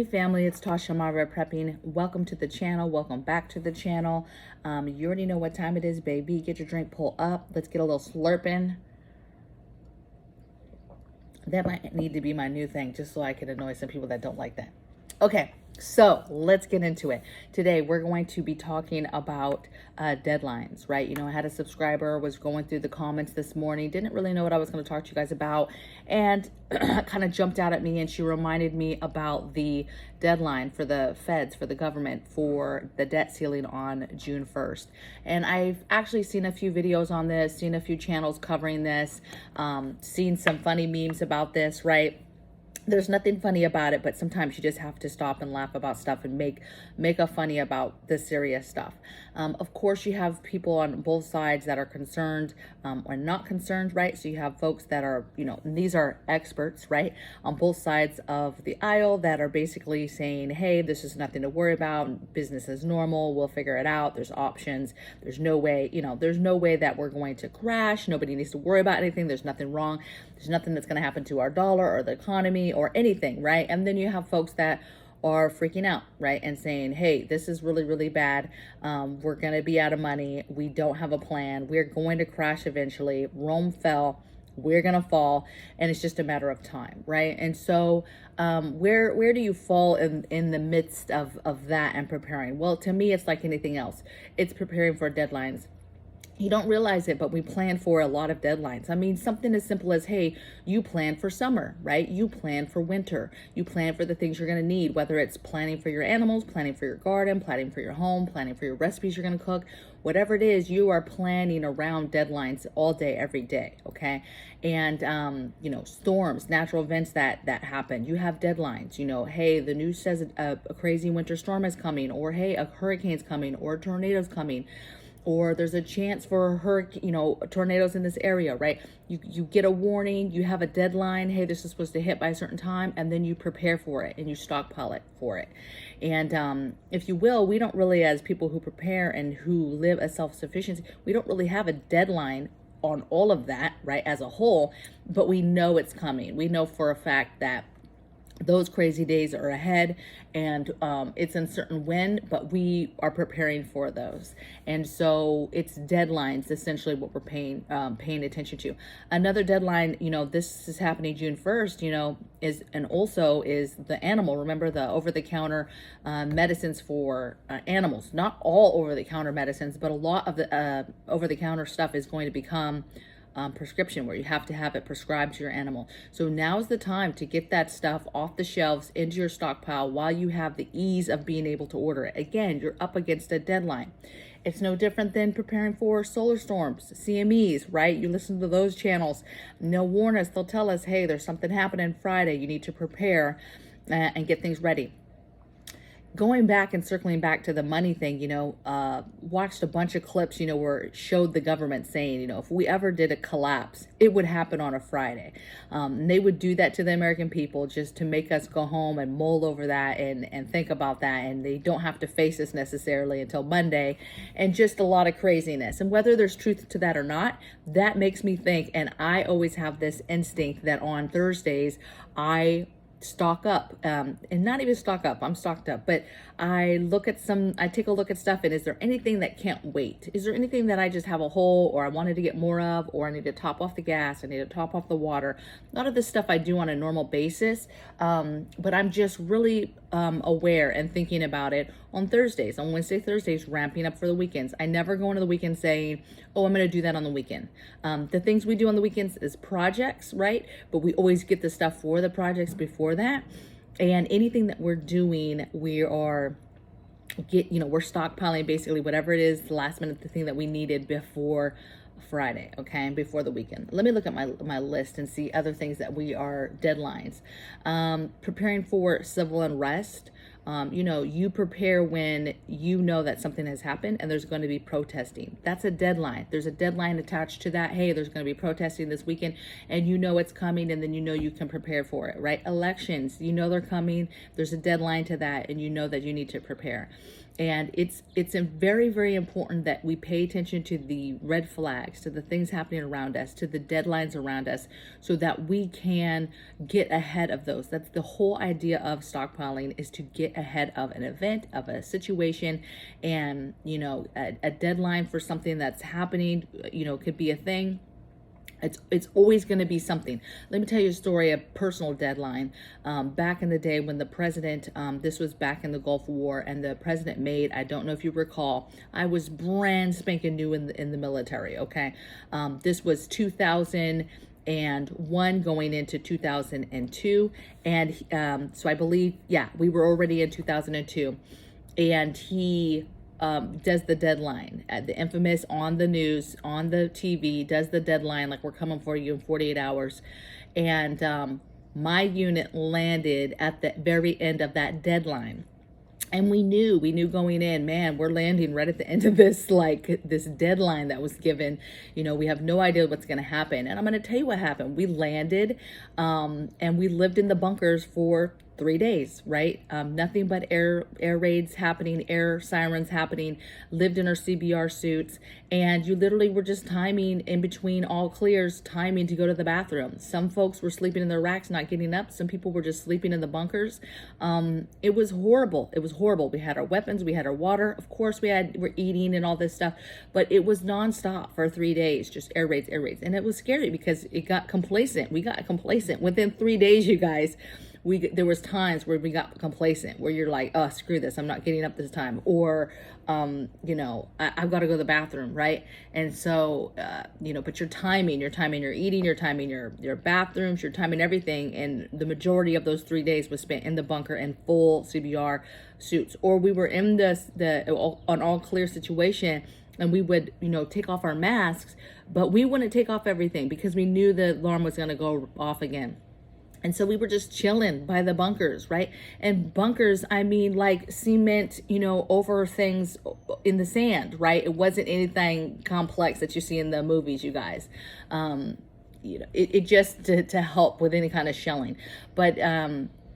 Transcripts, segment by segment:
Hey family, it's Tasha Mara Prepping. Welcome to the channel. Welcome back to the channel. You already know what time it is, baby. Get your drink, pull up. Let's get a little slurping. That might need to be my new thing, just so I can annoy some people that don't like that. Okay, so let's get into it. Today, we're going to be talking about deadlines, right? You know, I had a subscriber, was going through the comments this morning, didn't really know what I was going to talk to you guys about, and kind of jumped out at me, and she reminded me about the deadline for the feds, for the government, for the debt ceiling on June 1st. And I've actually seen a few videos on this, seen a few channels covering this, seen some funny memes about this, right? There's nothing funny about it, but sometimes you just have to stop and laugh about stuff and make a funny about the serious stuff. Of course, you have people on both sides that are concerned or not concerned, right? So you have folks that are, you know, these are experts, right, on both sides of the aisle that are basically saying, hey, this is nothing to worry about. Business is normal. We'll figure it out. There's options. There's no way, you know, there's no way that we're going to crash. Nobody needs to worry about anything. There's nothing wrong. There's nothing that's going to happen to our dollar or the economy or anything, right? And then you have folks that are freaking out, right? And saying, hey, this is really, really bad. We're going to be out of money. We don't have a plan. We're going to crash eventually. Rome fell. We're going to fall. And it's just a matter of time, right? And so where do you fall in the midst of that and preparing? Well, to me, it's like anything else. It's preparing for deadlines. You don't realize it, but we plan for a lot of deadlines. I mean, something as simple as, hey, you plan for summer, right? You plan for winter. You plan for the things you're going to need, whether it's planning for your animals, planning for your garden, planning for your home, planning for your recipes you're going to cook, whatever it is, you are planning around deadlines all day, every day, okay? And, you know, storms, natural events that happen, you have deadlines. You know, hey, the news says a crazy winter storm is coming, or hey, a hurricane's coming, or a tornado's coming, or there's a chance for tornadoes in this area, right? You get a warning, you have a deadline, hey, this is supposed to hit by a certain time, and then you prepare for it and you stockpile it for it. And if you will, we don't really, as people who prepare and who live a self-sufficiency, we don't really have a deadline on all of that, right, as a whole, but we know it's coming. We know for a fact that those crazy days are ahead, and it's uncertain when, but we are preparing for those. And so it's deadlines, essentially what we're paying attention to. Another deadline, you know, this is happening June 1st, you know, is the animal. Remember the over-the-counter medicines for animals. Not all over-the-counter medicines, but a lot of the over-the-counter stuff is going to become prescription, where you have to have it prescribed to your animal. So now is the time to get that stuff off the shelves into your stockpile while you have the ease of being able to order it. Again, you're up against a deadline. It's no different than preparing for solar storms, CMEs, right? You listen to those channels. They'll warn us. They'll tell us, hey, there's something happening Friday. You need to prepare and get things ready. Going back and circling back to the money thing, you know, watched a bunch of clips, you know, where it showed the government saying, you know, if we ever did a collapse, it would happen on a Friday. And they would do that to the American people just to make us go home and mull over that and think about that. And they don't have to face us necessarily until Monday, and just a lot of craziness. And whether there's truth to that or not, that makes me think. And I always have this instinct that on Thursdays, I stock up, and not even stock up, I'm stocked up, but I take a look at stuff, and is there anything that can't wait? Is there anything that I just have a hole, or I wanted to get more of, or I need to top off the gas, I need to top off the water? A lot of this stuff I do on a normal basis, but I'm just really aware and thinking about it on Thursdays, on Wednesday, Thursdays, ramping up for the weekends. I never go into the weekend saying, oh, I'm going to do that on the weekend. The things we do on the weekends is projects, right? But we always get the stuff for the projects before that. And anything that we're doing, we're stockpiling basically whatever it is, the last minute, the thing that we needed before Friday, okay, before the weekend. Let me look at my list and see other things that we are deadlines. Preparing for civil unrest. You know, you prepare when you know that something has happened and there's going to be protesting. That's a deadline. There's a deadline attached to that. Hey, there's going to be protesting this weekend, and you know it's coming, and then you know you can prepare for it, right? Elections, you know they're coming. There's a deadline to that, and you know that you need to prepare. And it's very, very important that we pay attention to the red flags, to the things happening around us, to the deadlines around us, so that we can get ahead of those. That's the whole idea of stockpiling, is to get ahead of an event, of a situation. And a deadline for something that's happening, could be a thing. It's always going to be something. Let me tell you a story, a personal deadline. Back in the day when the president, this was back in the Gulf War, and the president made, I don't know if you recall, I was brand spanking new in the military, okay? This was 2001 going into 2002. And so I believe, yeah, we were already in 2002. And he does the deadline, the infamous, on the news, on the TV, does the deadline, like, we're coming for you in 48 hours. And my unit landed at the very end of that deadline. And we knew going in, man, we're landing right at the end of this, like, this deadline that was given. We have no idea what's going to happen. And I'm going to tell you what happened. We landed, and we lived in the bunkers for 3 days, right? Nothing but air raids happening, air sirens happening, lived in our CBR suits. And you literally were just timing in between all clears, timing to go to the bathroom. Some folks were sleeping in their racks, not getting up. Some people were just sleeping in the bunkers. It was horrible. It was horrible. We had our weapons, we had our water. Of course, we're eating and all this stuff, but it was nonstop for 3 days, just air raids, air raids. And it was scary because it got complacent. We got complacent within 3 days, you guys. There was times where we got complacent, where you're like, oh, screw this, I'm not getting up this time. Or, I've got to go to the bathroom, right? And so, but you're timing your eating, you're timing your bathrooms, you're timing everything. And the majority of those 3 days was spent in the bunker in full CBR suits. Or we were in an all clear situation, and we would, take off our masks, but we wouldn't take off everything because we knew the alarm was going to go off again. And so we were just chilling by the bunkers, right? And bunkers, I mean, like cement, over things in the sand, right? It wasn't anything complex that you see in the movies, you guys. It just to help with any kind of shelling. But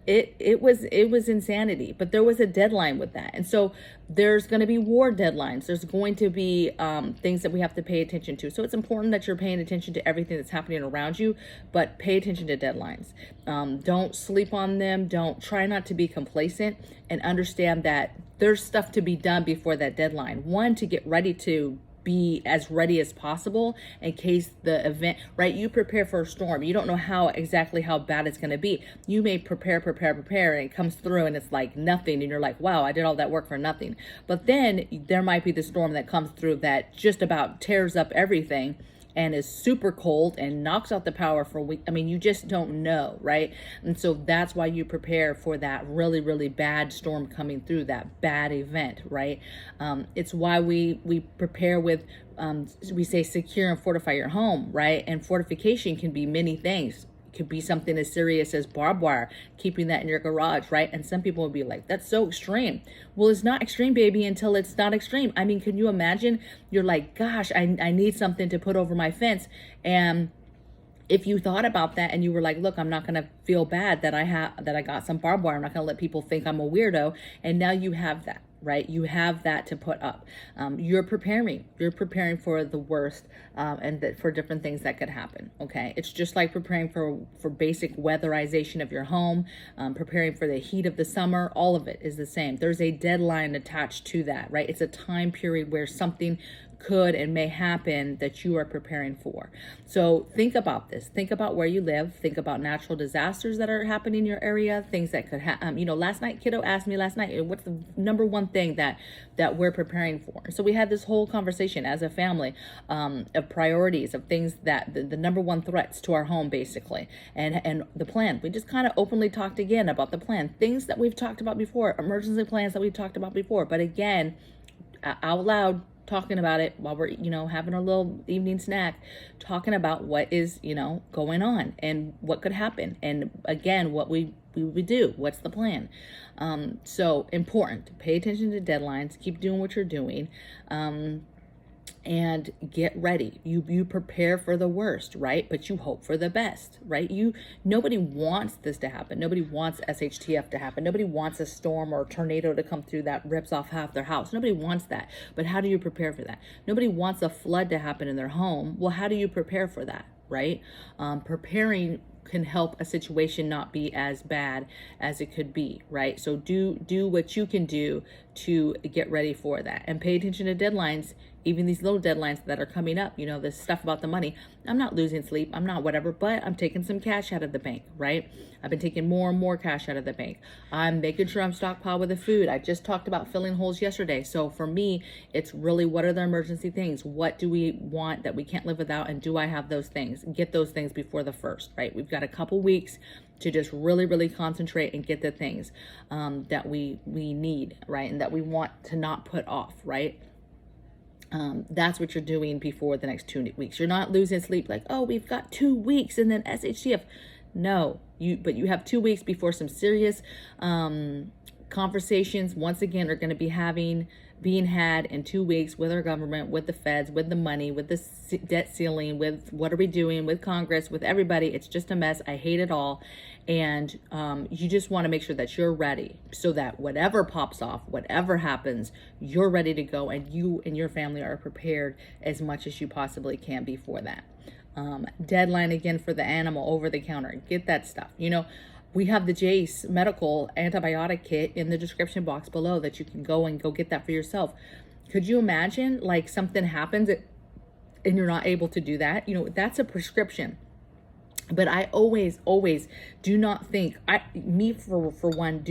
it was insanity. But there was a deadline with that. And so there's going to be war deadlines. There's going to be things that we have to pay attention to. So it's important that you're paying attention to everything that's happening around you, but pay attention to deadlines. Don't sleep on them. Don't try not to be complacent, and understand that there's stuff to be done before that deadline. One, to get ready to be as ready as possible in case the event, right? You prepare for a storm. You don't know exactly how bad it's going to be. You may prepare, and it comes through and it's like nothing. And you're like, wow, I did all that work for nothing. But then there might be the storm that comes through that just about tears up everything and is super cold and knocks out the power for a week. I mean, you just don't know, right? And so that's why you prepare for that really, really bad storm coming through, that bad event, right? It's why we prepare with, we say secure and fortify your home, right? And fortification can be many things. Could be something as serious as barbed wire, keeping that in your garage, right? And some people would be like, that's so extreme. Well, it's not extreme, baby, until it's not extreme. I mean, can you imagine? You're like, gosh, I need something to put over my fence. And if you thought about that and you were like, look, I'm not going to feel bad that I got some barbed wire. I'm not going to let people think I'm a weirdo. And now you have that, right? You have that to put up. You're preparing for the worst, and for different things that could happen. Okay. It's just like preparing for basic weatherization of your home, preparing for the heat of the summer. All of it is the same. There's a deadline attached to that, right? It's a time period where something could and may happen that you are preparing for. So think about this. Think about where you live. Think about natural disasters that are happening in your area, things that could happen. Last night, kiddo asked me what's the number one thing that we're preparing for? So we had this whole conversation as a family, of priorities, of things that the number one threats to our home, basically, and the plan. We just kind of openly talked again about the plan, things that we've talked about before, emergency plans that we've talked about before, but again, out loud, talking about it while we're, having our little evening snack, talking about what is, going on and what could happen. And again, what we would do, what's the plan? So important, pay attention to deadlines, keep doing what you're doing. and get ready. You prepare for the worst, right? But you hope for the best, right? Nobody wants this to happen. Nobody wants SHTF to happen. Nobody wants a storm or a tornado to come through that rips off half their house. Nobody wants that. But how do you prepare for that? Nobody wants a flood to happen in their home. Well, how do you prepare for that, right? Preparing can help a situation not be as bad as it could be, right? So do what you can do to get ready for that, and pay attention to deadlines, even these little deadlines that are coming up. This stuff about the money. I'm not losing sleep, I'm not whatever, but I'm taking some cash out of the bank, right? I've been taking more and more cash out of the bank. I'm making sure I'm stockpiled with the food. I just talked about filling holes yesterday. So for me, it's really, what are the emergency things? What do we want that we can't live without? And do I have those things? Get those things before the first, right? We've got a couple weeks to just really, really concentrate and get the things that we need, right? And that we want to not put off, right? That's what you're doing before the next 2 weeks. You're not losing sleep like, oh, we've got 2 weeks and then SHTF. No, but you have 2 weeks before some serious conversations, once again, are going to be being had in 2 weeks with our government, with the feds, with the money, with the debt ceiling, with what are we doing with Congress, with everybody. It's just a mess. I hate it all. And you just want to make sure that you're ready, so that whatever pops off, whatever happens, you're ready to go, and you and your family are prepared as much as you possibly can be for that. Deadline again for the animal over the counter. Get that stuff. We have the Jace medical antibiotic kit in the description box below that you can go get that for yourself. Could you imagine, like, something happens and you're not able to do that? That's a prescription. But I always do not think, for one,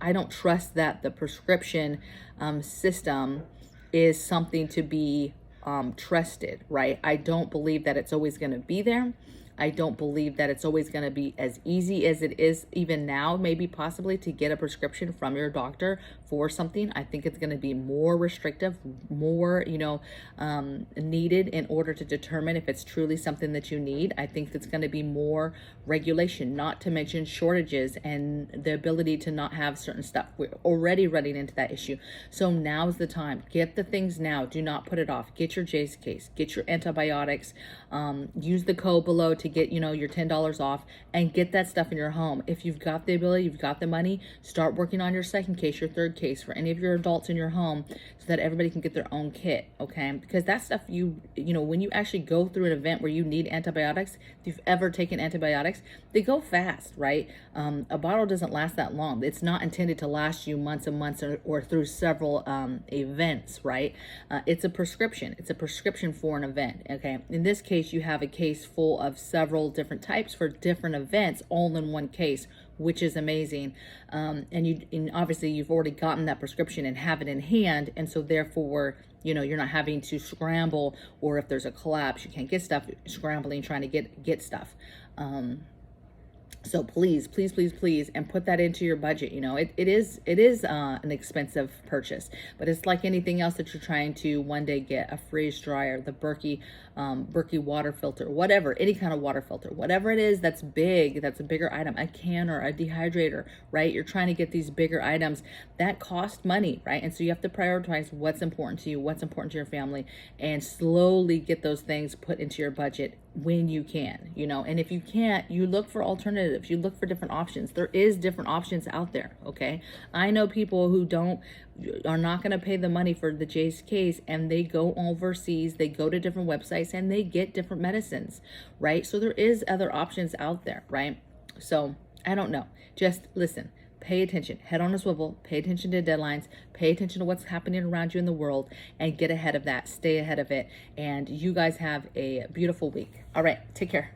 I don't trust that the prescription system is something to be trusted, right? I don't believe that it's always going to be there. I don't believe that it's always going to be as easy as it is even now, maybe possibly, to get a prescription from your doctor for something. I think it's going to be more restrictive, more, needed in order to determine if it's truly something that you need. I think it's going to be more regulation, not to mention shortages and the ability to not have certain stuff. We're already running into that issue. So now's the time. Get the things now. Do not put it off. Get your Jace case. Get your antibiotics. Use the code below to get your $10 off, and get that stuff in your home. If you've got the ability, you've got the money, start working on your second case, your third case for any of your adults in your home, so that everybody can get their own kit. Okay, because that stuff, when you actually go through an event where you need antibiotics, if you've ever taken antibiotics, they go fast, right? A bottle doesn't last that long. It's not intended to last you months and months, or through several events, right? It's a prescription. It's a prescription for an event. Okay, in this case, you have a case full of several different types for different events, all in one case, which is amazing. And obviously you've already gotten that prescription and have it in hand, and so therefore you're not having to scramble, or if there's a collapse, you can't get stuff, scrambling trying to get stuff. So please, and put that into your budget. It is an expensive purchase, but it's like anything else that you're trying to one day get: a freeze dryer, the Berkey water filter, whatever, any kind of water filter, whatever it is that's big, that's a bigger item, a canner, a dehydrator, right? You're trying to get these bigger items that cost money, right? And so you have to prioritize what's important to you, what's important to your family, and slowly get those things put into your budget when you can, and if you can't, you look for alternatives, you look for different options. There is different options out there. Okay, I know people who are not going to pay the money for the Jace case, and they go overseas, they go to different websites, and they get different medicines, right? So there is other options out there, right? So I don't know, just listen. Pay attention, head on a swivel, pay attention to deadlines, pay attention to what's happening around you in the world, and get ahead of that, stay ahead of it. And you guys have a beautiful week. All right, take care.